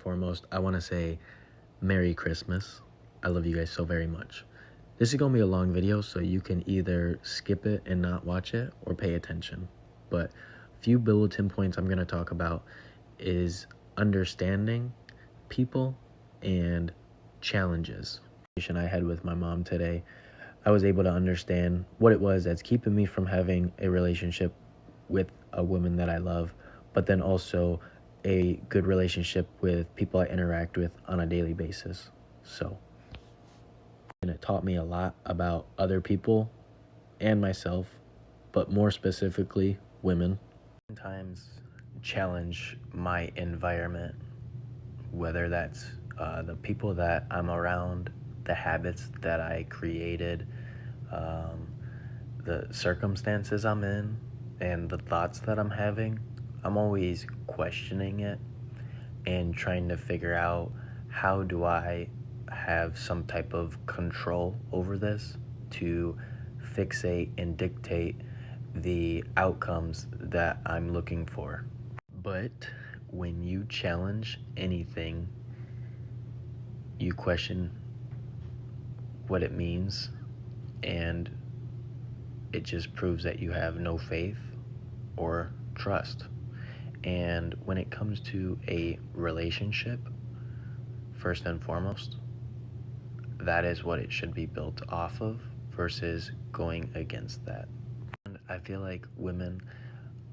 Foremost, I want to say Merry Christmas. I love you guys so very much. This is going to be a long video, so you can either skip it and not watch it or pay attention. But a few bulletin points I'm going to talk about is understanding people and challenges. I had with my mom today, I was able to understand what it was that's keeping me from having a relationship with a woman that I love, but then also a good relationship with people I interact with on a daily basis. So, and it taught me a lot about other people and myself, but more specifically, women. Sometimes challenge my environment, whether that's the people that I'm around, the habits that I created, um, the circumstances I'm in, and the thoughts that I'm having. I'm always questioning it and trying to figure out, how do I have some type of control over this to fixate and dictate the outcomes that I'm looking for. But when you challenge anything, you question what it means, and it just proves that you have no faith or trust. And when it comes to a relationship, first and foremost, that is what it should be built off of versus going against that. And I feel like women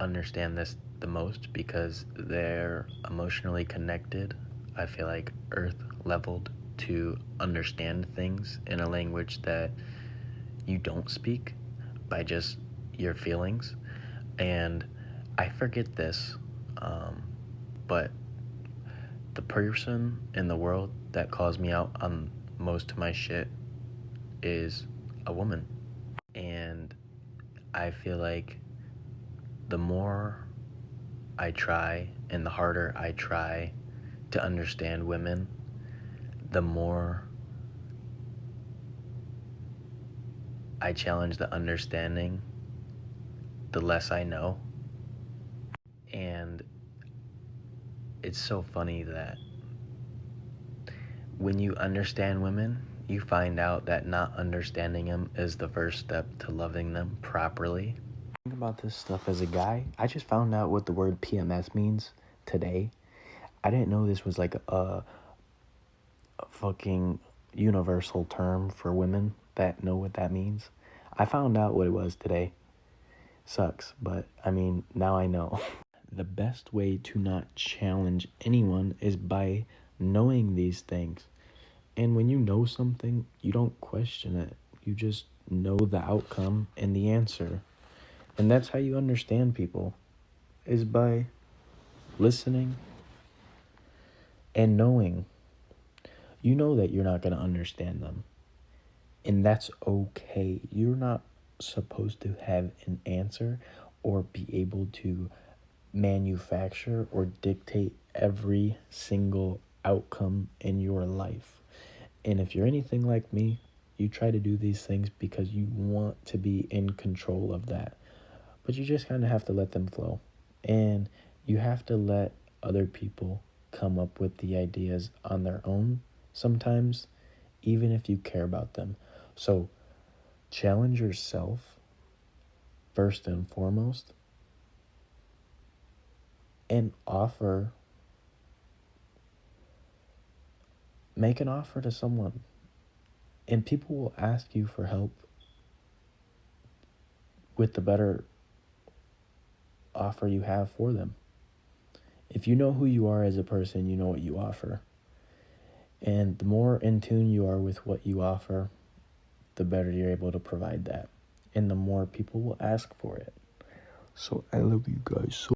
understand this the most because they're emotionally connected. I feel like earth leveled to understand things in a language that you don't speak by just your feelings. And I forget this, but the person in the world that calls me out on most of my shit is a woman. And I feel like the more I try and the harder I try to understand women, the more I challenge the understanding, the less I know. And it's so funny that when you understand women, you find out that not understanding them is the first step to loving them properly. Think about this stuff as a guy. I just found out what the word PMS means today. I didn't know this was like a fucking universal term for women that know what that means. I found out what it was today. Sucks, but I mean, now I know. The best way to not challenge anyone is by knowing these things. And when you know something, you don't question it. You just know the outcome and the answer. And that's how you understand people, is by listening and knowing. You know that you're not going to understand them. And that's okay. You're not supposed to have an answer or be able to manufacture or dictate every single outcome in your life. And if you're anything like me, you try to do these things because you want to be in control of that. But you just kind of have to let them flow. And you have to let other people come up with the ideas on their own sometimes, even if you care about them. So challenge yourself first and foremost, and make an offer to someone. And people will ask you for help with the better offer you have for them. If you know who you are as a person, you know what you offer. And the more in tune you are with what you offer, the better you're able to provide that. And the more people will ask for it. So I love you guys so